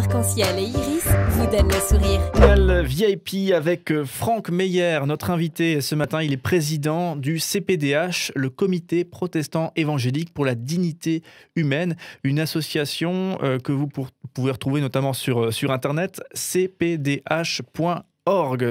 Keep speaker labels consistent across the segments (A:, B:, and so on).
A: arc-en-ciel et iris vous donnent le sourire.
B: Final VIP avec Franck Meyer, notre invité ce matin. Il est président du CPDH, le Comité protestant évangélique pour la dignité humaine, une association que vous pouvez retrouver notamment sur Internet, cpdh.org.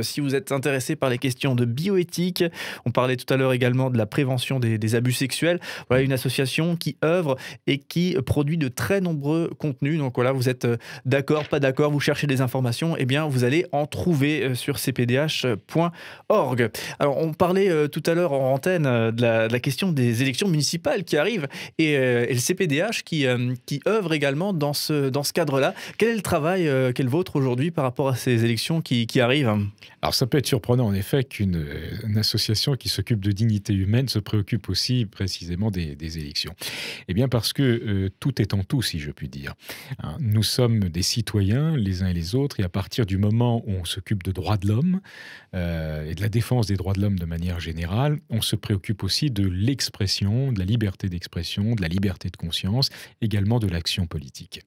B: Si vous êtes intéressé par les questions de bioéthique, on parlait tout à l'heure également de la prévention des abus sexuels. Voilà une association qui œuvre et qui produit de très nombreux contenus. Donc voilà, vous êtes d'accord, pas d'accord, vous cherchez des informations, eh bien vous allez en trouver sur cpdh.org. Alors on parlait tout à l'heure en antenne de la question des élections municipales qui arrivent et le CPDH qui œuvre également dans ce cadre-là. Quel est le travail qui est le vôtre aujourd'hui par rapport à ces élections qui arrivent ?
C: Alors ça peut être surprenant en effet qu'une association qui s'occupe de dignité humaine se préoccupe aussi précisément des élections. Eh bien parce que tout est en tout, si je puis dire. Nous sommes des citoyens les uns et les autres, et à partir du moment où on s'occupe de droits de l'homme et de la défense des droits de l'homme de manière générale, on se préoccupe aussi de l'expression, de la liberté d'expression, de la liberté de conscience, également de l'action politique.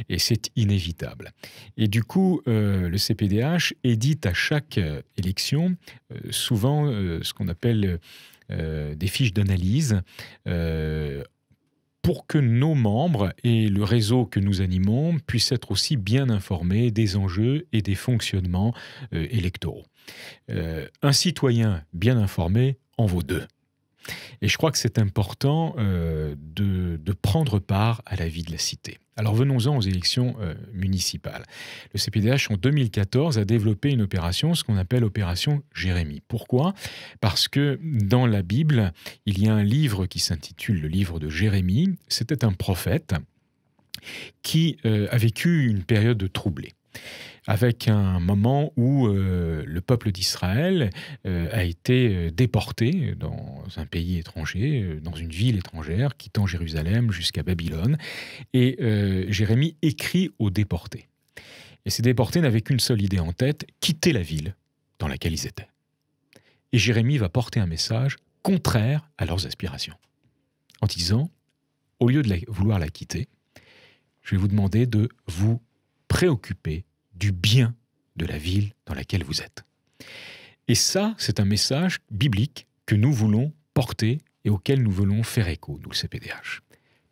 C: Et c'est inévitable. Et du coup, le CPDH édite à chaque élection souvent ce qu'on appelle des fiches d'analyse pour que nos membres et le réseau que nous animons puissent être aussi bien informés des enjeux et des fonctionnements électoraux. Un citoyen bien informé en vaut deux. Et je crois que c'est important de prendre part à la vie de la cité. Alors venons-en aux élections municipales. Le CPDH en 2014 a développé une opération, ce qu'on appelle opération Jérémie. Pourquoi ? Parce que dans la Bible, il y a un livre qui s'intitule le livre de Jérémie. C'était un prophète qui a vécu une période troublée, avec un moment où le peuple d'Israël a été déporté dans un pays étranger, dans une ville étrangère, quittant Jérusalem jusqu'à Babylone. Et Jérémie écrit aux déportés. Et ces déportés n'avaient qu'une seule idée en tête, quitter la ville dans laquelle ils étaient. Et Jérémie va porter un message contraire à leurs aspirations, en disant, au lieu de vouloir la quitter, je vais vous demander de vous préoccuper du bien de la ville dans laquelle vous êtes. Et ça, c'est un message biblique que nous voulons porter et auquel nous voulons faire écho, nous le CPDH.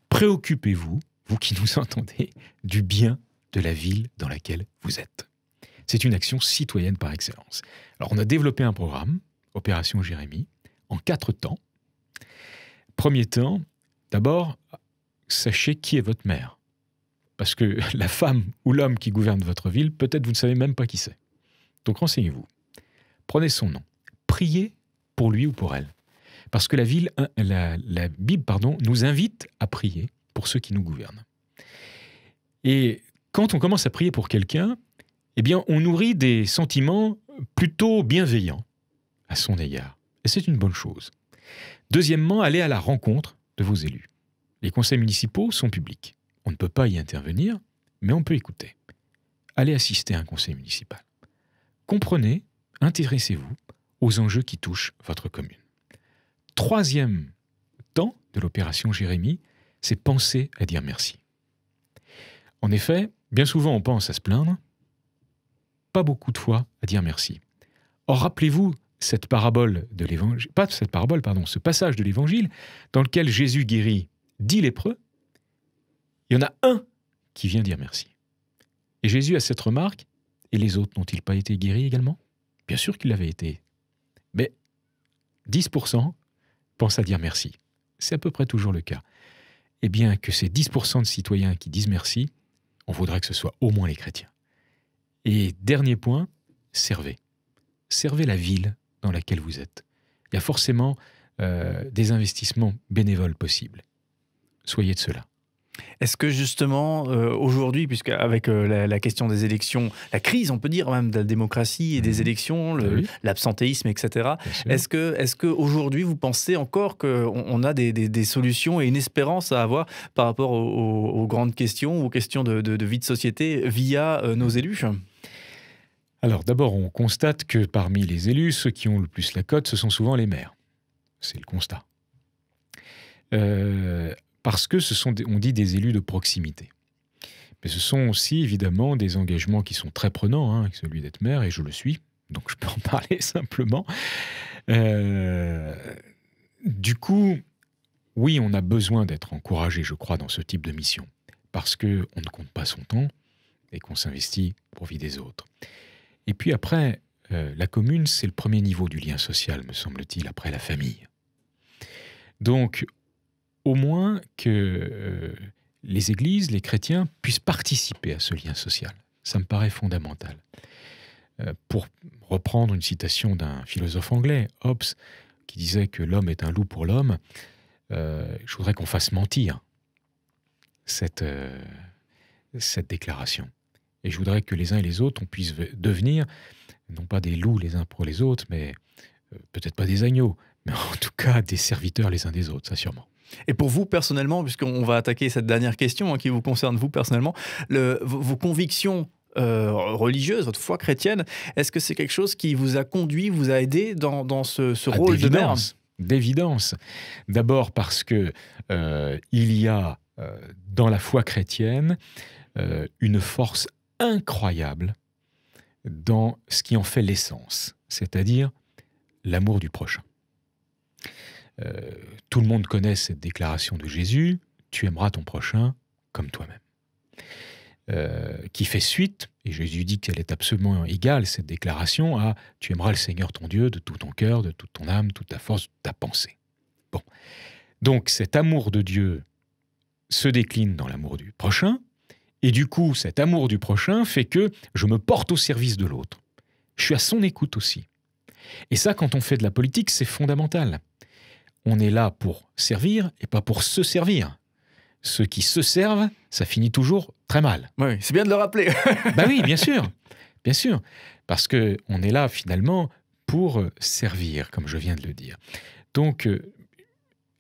C: Préoccupez-vous, vous qui nous entendez, du bien de la ville dans laquelle vous êtes. C'est une action citoyenne par excellence. Alors on a développé un programme, Opération Jérémie, en 4 temps. Premier temps, d'abord, sachez qui est votre maire. Parce que la femme ou l'homme qui gouverne votre ville, peut-être vous ne savez même pas qui c'est. Donc renseignez-vous. Prenez son nom. Priez pour lui ou pour elle. Parce que la Bible nous invite à prier pour ceux qui nous gouvernent. Et quand on commence à prier pour quelqu'un, eh bien, on nourrit des sentiments plutôt bienveillants à son égard. Et c'est une bonne chose. Deuxièmement, allez à la rencontre de vos élus. Les conseils municipaux sont publics. On ne peut pas y intervenir, mais on peut écouter. Allez assister à un conseil municipal. Comprenez, intéressez-vous aux enjeux qui touchent votre commune. Troisième temps de l'opération Jérémie, c'est penser à dire merci. En effet, bien souvent on pense à se plaindre, pas beaucoup de fois à dire merci. Or, rappelez-vous cette parabole de l'évangile, pas cette parabole, pardon, ce passage de l'évangile dans lequel Jésus guérit 10 lépreux. Il y en a un qui vient dire merci. Et Jésus a cette remarque, et les autres n'ont-ils pas été guéris également ? Bien sûr qu'ils l'avaient été. Mais 10% pensent à dire merci. C'est à peu près toujours le cas. Eh bien, que ces 10% de citoyens qui disent merci, on voudrait que ce soit au moins les chrétiens. Et dernier point, servez. Servez la ville dans laquelle vous êtes. Il y a forcément des investissements bénévoles possibles. Soyez de ceux-là.
B: Est-ce que justement, aujourd'hui, puisque avec la question des élections, la crise, on peut dire même de la démocratie et des élections, l'absentéisme, etc., est-ce que aujourd'hui, vous pensez encore qu'on a des solutions et une espérance à avoir par rapport aux grandes questions, aux questions de vie de société via nos élus ?
C: Alors d'abord, on constate que parmi les élus, ceux qui ont le plus la cote, ce sont souvent les maires. C'est le constat. Parce que ce sont, on dit, des élus de proximité. Mais ce sont aussi évidemment des engagements qui sont très prenants, hein, celui d'être maire, et je le suis, donc je peux en parler simplement. Du coup, oui, on a besoin d'être encouragé, je crois, dans ce type de mission, parce qu'on ne compte pas son temps et qu'on s'investit pour vie des autres. Et puis après, la commune, c'est le premier niveau du lien social, me semble-t-il, après la famille. Donc, au moins que les églises, les chrétiens, puissent participer à ce lien social. Ça me paraît fondamental. Pour reprendre une citation d'un philosophe anglais, Hobbes, qui disait que l'homme est un loup pour l'homme, je voudrais qu'on fasse mentir cette déclaration. Et je voudrais que les uns et les autres, on puisse devenir, non pas des loups les uns pour les autres, mais peut-être pas des agneaux, mais en tout cas des serviteurs les uns des autres, ça sûrement.
B: Et pour vous personnellement, puisqu'on va attaquer cette dernière question qui vous concerne vous personnellement, vos convictions religieuses, votre foi chrétienne, est-ce que c'est quelque chose qui vous a conduit, vous a aidé dans ce rôle de maire ?
C: D'évidence. D'abord parce que il y a dans la foi chrétienne une force incroyable dans ce qui en fait l'essence, c'est-à-dire l'amour du prochain. Tout le monde connaît cette déclaration de Jésus, « Tu aimeras ton prochain comme toi-même ». Qui fait suite, et Jésus dit qu'elle est absolument égale, cette déclaration, à « Tu aimeras le Seigneur ton Dieu de tout ton cœur, de toute ton âme, toute ta force, toute ta pensée ». Bon. Donc cet amour de Dieu se décline dans l'amour du prochain, et du coup, cet amour du prochain fait que je me porte au service de l'autre. Je suis à son écoute aussi. Et ça, quand on fait de la politique, c'est fondamental. On est là pour servir et pas pour se servir. Ceux qui se servent, ça finit toujours très mal.
B: Oui, c'est bien de le rappeler.
C: Ben oui, bien sûr, parce qu'on est là finalement pour servir, comme je viens de le dire. Donc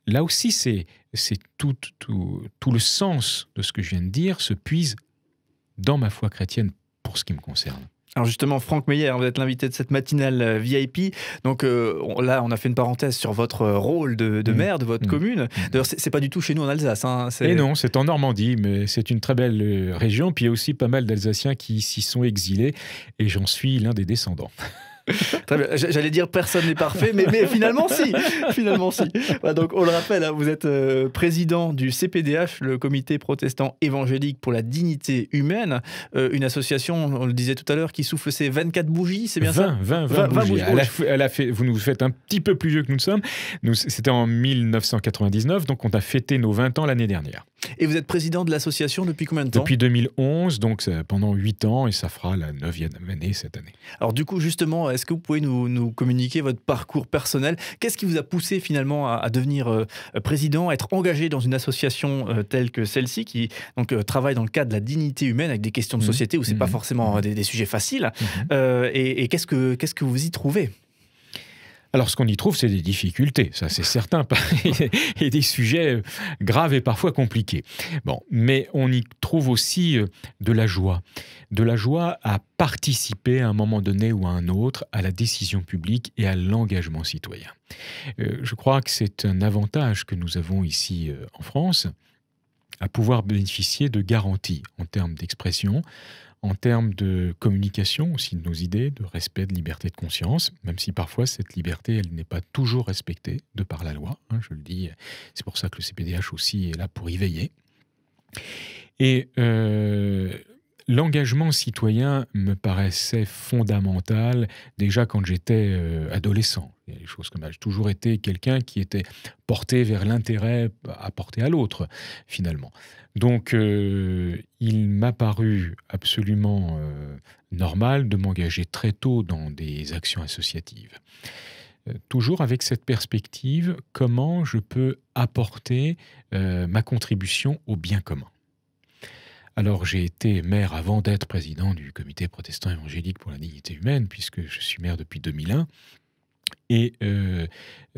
C: là aussi, c'est tout le sens de ce que je viens de dire se puise dans ma foi chrétienne pour ce qui me concerne.
B: Alors justement, Franck Meyer, vous êtes l'invité de cette matinale VIP. Donc là, on a fait une parenthèse sur votre rôle de maire de votre commune. D'ailleurs, c'est pas du tout chez nous en Alsace. Hein,
C: Et non, c'est en Normandie, mais c'est une très belle région. Puis il y a aussi pas mal d'Alsaciens qui s'y sont exilés, et j'en suis l'un des descendants.
B: Très bien. J'allais dire personne n'est parfait, mais finalement si. Voilà, donc on le rappelle, hein, vous êtes président du CPDH, le Comité protestant évangélique pour la dignité humaine, une association, on le disait tout à l'heure, qui souffle ses 24 bougies, c'est bien
C: 20 bougies. Vous nous faites un petit peu plus vieux que nous sommes. C'était en 1999, donc on a fêté nos 20 ans l'année dernière.
B: Et vous êtes président de l'association depuis combien de temps ?
C: Depuis 2011, donc pendant 8 ans, et ça fera la 9e année cette année.
B: Alors du coup, justement, est-ce que vous pouvez nous communiquer votre parcours personnel ? Qu'est-ce qui vous a poussé finalement à devenir président, à être engagé dans une association telle que celle-ci, qui donc, travaille dans le cadre de la dignité humaine, avec des questions de société où ce n'est pas forcément des sujets faciles. Et qu'est-ce que vous y trouvez ?
C: Alors, ce qu'on y trouve, c'est des difficultés, ça c'est certain, et des sujets graves et parfois compliqués. Bon, mais on y trouve aussi de la joie à participer à un moment donné ou à un autre à la décision publique et à l'engagement citoyen. Je crois que c'est un avantage que nous avons ici en France, à pouvoir bénéficier de garanties en termes d'expression, en termes de communication aussi de nos idées, de respect, de liberté de conscience, même si parfois cette liberté, elle n'est pas toujours respectée de par la loi, hein, je le dis, c'est pour ça que le CPDH aussi est là pour y veiller. Et l'engagement citoyen me paraissait fondamental déjà quand j'étais adolescent. Il y a des choses comme ça. J'ai toujours été quelqu'un qui était porté vers l'intérêt apporté à l'autre, finalement. Donc, il m'a paru absolument normal de m'engager très tôt dans des actions associatives. Toujours avec cette perspective, comment je peux apporter ma contribution au bien commun. Alors, j'ai été maire avant d'être président du Comité protestant évangélique pour la dignité humaine, puisque je suis maire depuis 2001. Et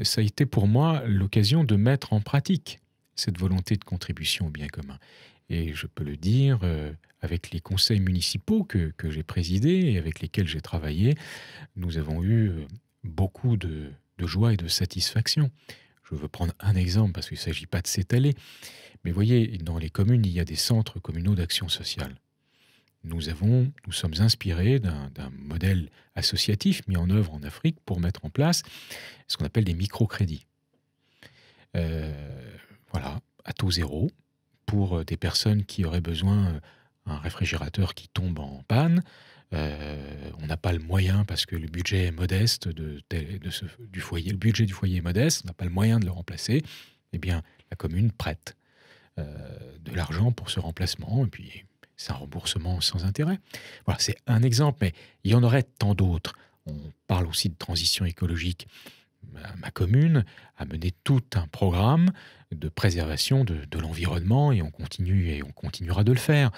C: ça a été pour moi l'occasion de mettre en pratique cette volonté de contribution au bien commun. Et je peux le dire, avec les conseils municipaux que j'ai présidés et avec lesquels j'ai travaillé, nous avons eu beaucoup de joie et de satisfaction. Je veux prendre un exemple parce qu'il ne s'agit pas de s'étaler. Mais vous voyez, dans les communes, il y a des centres communaux d'action sociale. Nous sommes inspirés d'un modèle associatif mis en œuvre en Afrique pour mettre en place ce qu'on appelle des microcrédits. Voilà, à taux zéro, pour des personnes qui auraient besoin d'un réfrigérateur qui tombe en panne. On n'a pas le moyen, parce que le budget est modeste du foyer, le budget du foyer est modeste, on n'a pas le moyen de le remplacer. Eh bien, la commune prête de l'argent pour ce remplacement, et puis c'est un remboursement sans intérêt. Voilà, c'est un exemple, mais il y en aurait tant d'autres. On parle aussi de transition écologique. Ma commune a mené tout un programme de préservation de l'environnement, et on continue et on continuera de le faire.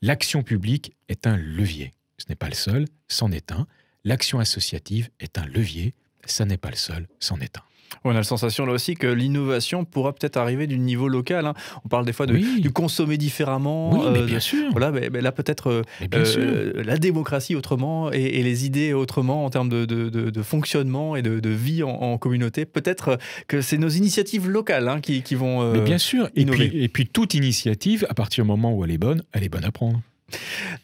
C: L'action publique est un levier. Ce n'est pas le seul, c'en est un. L'action associative est un levier. Ça n'est pas le seul, c'en est un.
B: On a la sensation là aussi que l'innovation pourra peut-être arriver du niveau local. Hein. On parle des fois du consommer différemment.
C: Oui, mais bien sûr.
B: Voilà, mais là peut-être la démocratie autrement et les idées autrement en termes de fonctionnement et de vie en communauté. Peut-être que c'est nos initiatives locales qui vont
C: mais bien sûr.
B: Innover.
C: Et puis toute initiative, à partir du moment où elle est bonne à prendre.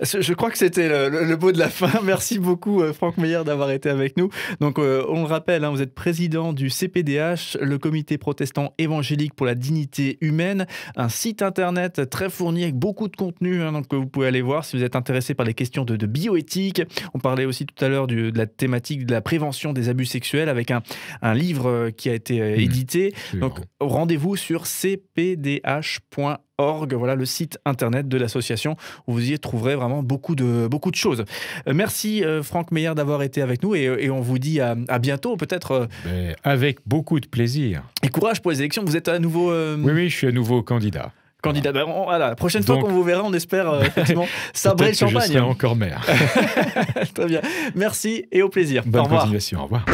B: Je crois que c'était le mot de la fin. Merci beaucoup Franck Meyer d'avoir été avec nous. Donc on le rappelle, vous êtes président du CPDH, le Comité protestant évangélique pour la dignité humaine, un site internet très fourni avec beaucoup de contenu, donc vous pouvez aller voir si vous êtes intéressé par les questions de bioéthique. On parlait aussi tout à l'heure de la thématique de la prévention des abus sexuels avec un livre qui a été édité. Donc rendez-vous sur cpdh.org. Voilà le site internet de l'association où vous y trouverez vraiment beaucoup de choses. Merci Franck Meyer d'avoir été avec nous et on vous dit à bientôt peut-être.
C: Avec beaucoup de plaisir.
B: Et courage pour les élections, vous êtes à nouveau...
C: Oui, je suis à nouveau candidat.
B: Candidat. Voilà, la prochaine fois qu'on vous verra, on espère effectivement sabrer le champagne.
C: Je serai encore maire.
B: Très bien. Merci et au plaisir.
C: Bonne
B: au revoir.
C: continuation. Au revoir.